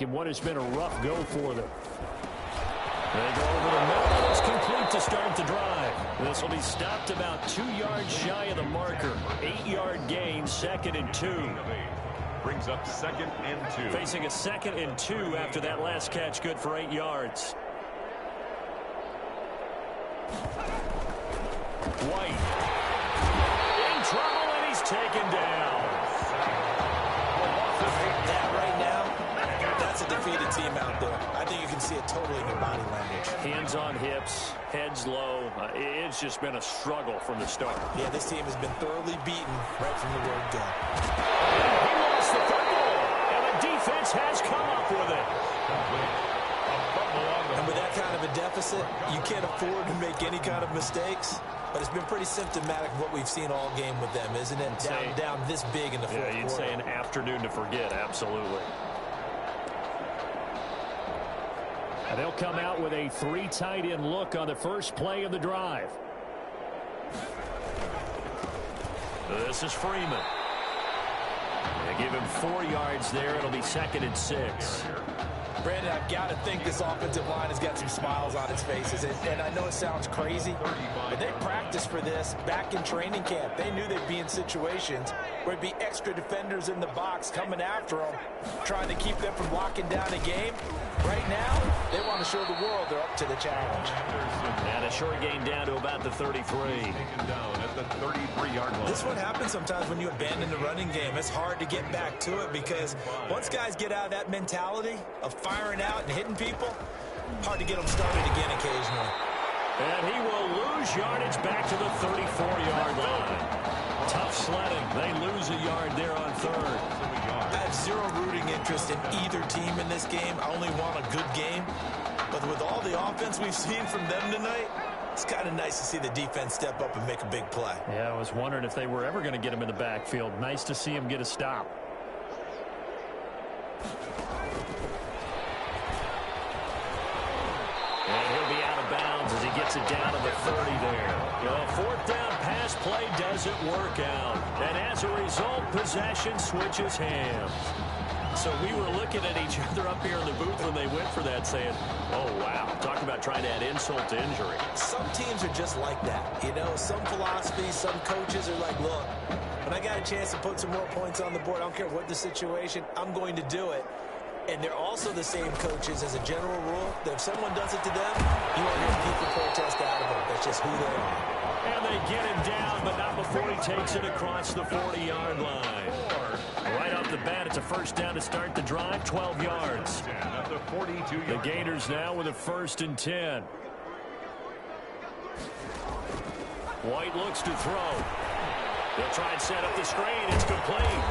in what has been a rough go for them. They go over the middle. It's complete to start the drive. This will be stopped about 2 yards shy of the marker. 8-yard gain, 2nd and 2. Brings up 2nd and 2. Facing a 2nd and 2 after that last catch, good for 8 yards. White. In trouble, and he's taken down. That right now, that's a defeated team out there. I think you can see it totally in their body language. Hands on hips, heads low. It's just been a struggle from the start. Yeah, this team has been thoroughly beaten right from the word go. He lost the football, and the defense has come up with it. And with that kind of a deficit, you can't afford to make any kind of mistakes. But it's been pretty symptomatic of what we've seen all game with them, isn't it? Down this big in the fourth quarter. Yeah, you'd say an afternoon to forget, absolutely. And they'll come out with a 3 tight end look on the first play of the drive. This is Freeman. They give him 4 yards there. It'll be 2nd and 6. Brandon, I've got to think this offensive line has got some smiles on its faces. And I know it sounds crazy, but they practiced for this back in training camp. They knew they'd be in situations where it'd be extra defenders in the box coming after them, trying to keep them from locking down a game. Right now, they want to show the world they're up to the challenge. And a short gain down to about the 33. Taken down at the 33-yard line. This is what happens sometimes when you abandon the running game. It's hard to get back to it because once guys get out of that mentality of firing out and hitting people, hard to get them started again occasionally. And he will lose yardage back to the 34-yard line. Tough sledding. They lose a yard there on 3rd. I have zero rooting interest in either team in this game. I only want a good game. But with all the offense we've seen from them tonight, it's kind of nice to see the defense step up and make a big play. Yeah, I was wondering if they were ever going to get him in the backfield. Nice to see him get a stop. And he'll be out of bounds as he gets it down to the 30 there. The 4th down pass play doesn't work out. And as a result, possession switches hands. So we were looking at each other up here in the booth when they went for that saying, oh, wow, talk about trying to add insult to injury. Some teams are just like that. You know, some philosophies, some coaches are like, look, when I got a chance to put some more points on the board, I don't care what the situation, I'm going to do it. And they're also the same coaches as a general rule that if someone does it to them, you won't hear people protest out of them. That's just who they are. And they get him down, but not before he takes it across the 40-yard line. Right off the bat, it's a 1st down to start the drive, 12 yards. The Gators now with a 1st and 10. White looks to throw. They'll try and set up the screen. It's complete.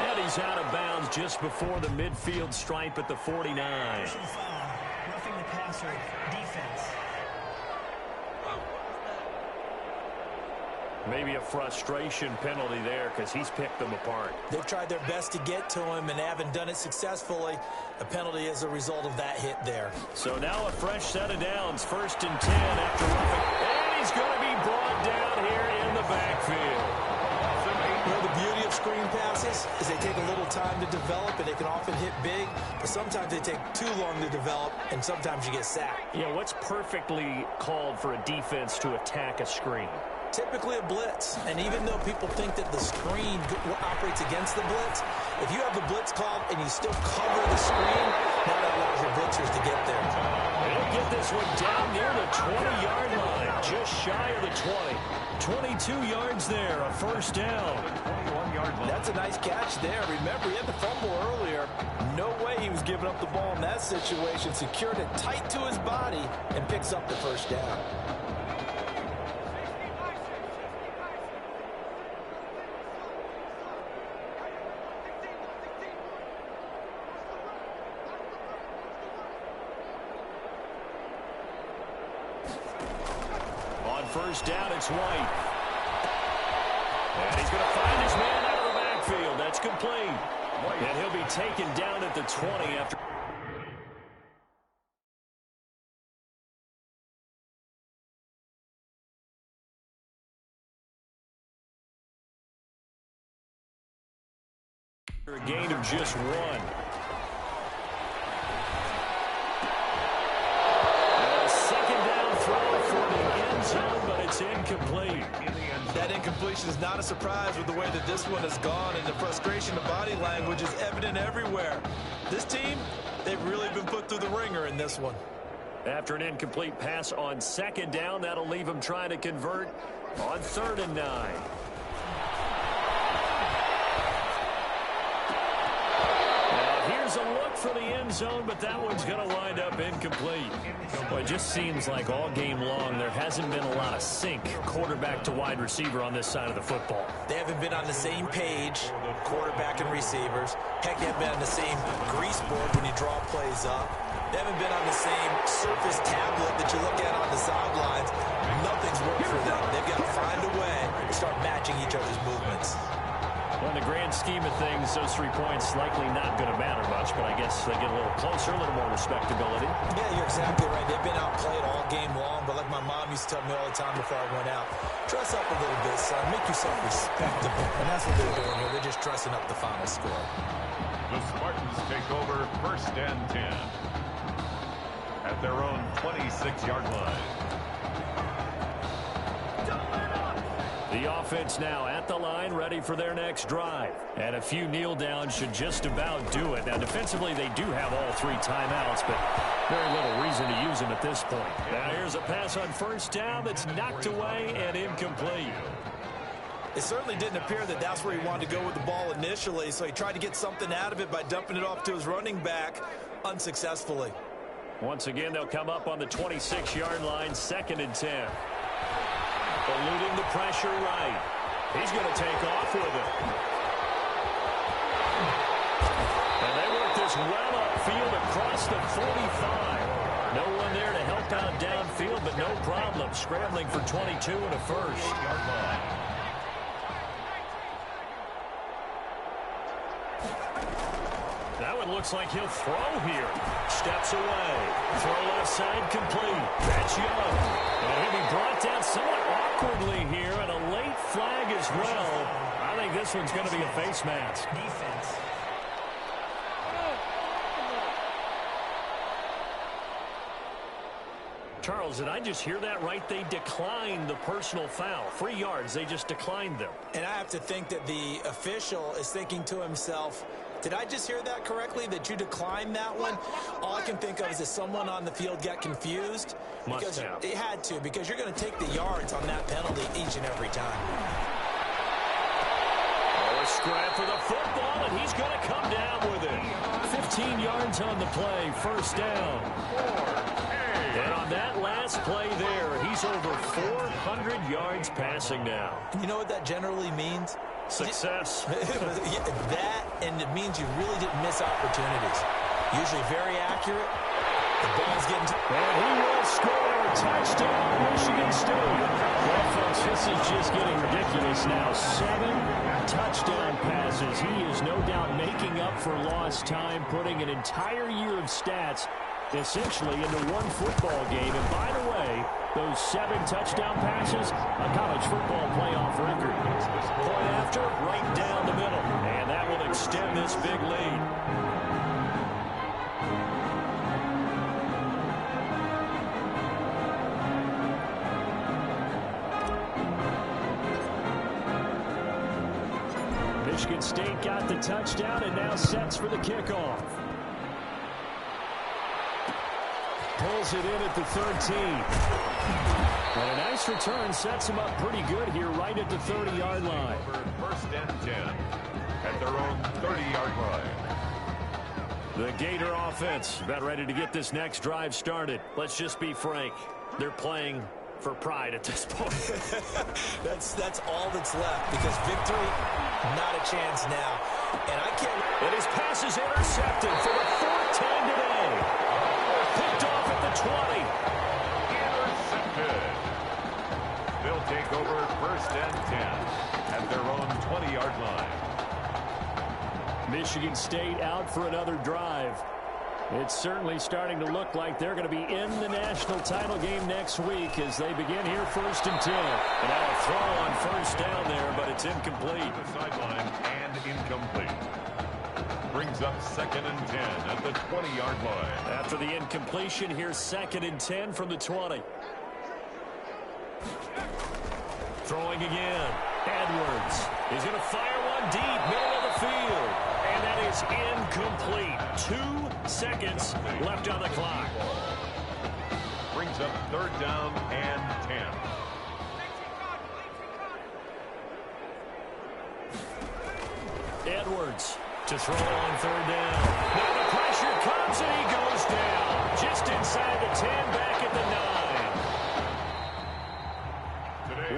And he's out of bounds just before the midfield stripe at the 49. Roughing the passer, defense. Maybe a frustration penalty there because he's picked them apart. They've tried their best to get to him and haven't done it successfully. A penalty is a result of that hit there. So now a fresh set of downs. 1st and 10 after roughing. And he's going to be brought down here in the backfield. You know, the beauty of screen passes is they take a little time to develop, and they can often hit big, but sometimes they take too long to develop, and sometimes you get sacked. Yeah, what's perfectly called for a defense to attack a screen? Typically a blitz, and even though people think that the screen operates against the blitz, if you have the blitz called and you still cover the screen, that allows your blitzers to get there. They'll get this one down near the 20-yard line, just shy of the 20. 22 yards there, a 1st down. 21-yard line. That's a nice catch there. Remember, he had the fumble earlier. No way he was giving up the ball in that situation. Secured it tight to his body and picks up the 1st down. On 1st down, it's White. And he's going to find his man out of the backfield. That's complete. And he'll be taken down at the 20 after. A gain of just 1. it's incomplete. That incompletion is not a surprise with the way that this one has gone, and the frustration of body language is evident everywhere. This team, they've really been put through the ringer in this one. After an incomplete pass on second down, that'll leave him trying to convert on 3rd and 9. Here's a look for the end zone, but that one's going to wind up incomplete. Well, it just seems like all game long there hasn't been a lot of sync quarterback to wide receiver on this side of the football. They haven't been on the same page, quarterback and receivers. Heck, they haven't been on the same grease board when you draw plays up. They haven't been on the same surface tablet that you look at on the sidelines. Nothing's worked for them. They've got to find a way to start matching each other's movements. Well, in the grand scheme of things, those 3 points likely not going to matter much, but I guess they get a little closer, a little more respectability. Yeah, you're exactly right. They've been outplayed all game long, but like my mom used to tell me all the time before I went out, dress up a little bit, son. Make yourself respectable. And that's what they're doing here. They're just dressing up the final score. The Spartans take over 1st and 10 at their own 26-yard line. The offense now at the line, ready for their next drive. And a few kneel downs should just about do it. Now, defensively, they do have all 3 timeouts, but very little reason to use them at this point. Now, here's a pass on 1st down that's knocked away and incomplete. It certainly didn't appear that that's where he wanted to go with the ball initially, so he tried to get something out of it by dumping it off to his running back unsuccessfully. Once again, they'll come up on the 26-yard line, 2nd and 10. Eluding the pressure right. He's going to take off with it. And they work this well upfield across the 45. No one there to help out downfield, but no problem. Scrambling for 22 and a first. That one looks like he'll throw here. Steps away. Throw left side complete. That's Young. And he'll be brought down somewhat awkwardly here, and a late flag as well. I think this one's going to be a face mask. Defense. Charles, did I just hear that right? They declined the personal foul. 3 yards, they just declined them. And I have to think that the official is thinking to himself, did I just hear that correctly, that you declined that one? All I can think of is that someone on the field got confused. Must have. It had to, because you're going to take the yards on that penalty each and every time. Oh, a scrap for the football, and he's going to come down with it. 15 yards on the play, 1st down. And on that last play there, he's over 400 yards passing now. And you know what that generally means? Success. That, and it means you really didn't miss opportunities. Usually very accurate. The ball's getting... And he will score. Touchdown, Michigan State. Well, folks, this is just getting ridiculous now. 7 touchdown passes. He is no doubt making up for lost time, putting an entire year of stats essentially into one football game. And by the way, those 7 touchdown passes, a college football playoff record. Point after, right down the middle. And that will extend this big lead. Michigan State got the touchdown and now sets for the kickoff. Pulls it in at the 13. And a nice return sets him up pretty good here right at the 30-yard line. 1st and 10 at their own 30-yard line. The Gator offense about ready to get this next drive started. Let's just be frank. They're playing for pride at this point. That's all that's left, because victory, not a chance now. And I can't... And his pass is intercepted for the 4th time today. Picked off at the 20. Intercepted. They'll take over 1st and 10 at their own 20-yard line. Michigan State out for another drive. It's certainly starting to look like they're going to be in the national title game next week as they begin here 1st and 10. And now a throw on 1st down there, but it's incomplete. The sideline and incomplete. Brings up 2nd and 10 at the 20-yard line. After the incompletion, here's 2nd and 10 from the 20. Throwing again. Edwards. He's going to fire one deep, middle of the field. And that is incomplete. 2 seconds left on the clock. Brings up 3rd down and 10. Edwards to throw on 3rd down. Now the pressure comes and he goes down. Just inside the 10, back at the 9.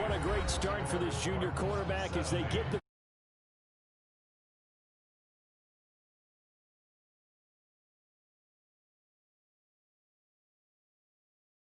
What a great start for this junior quarterback as they get the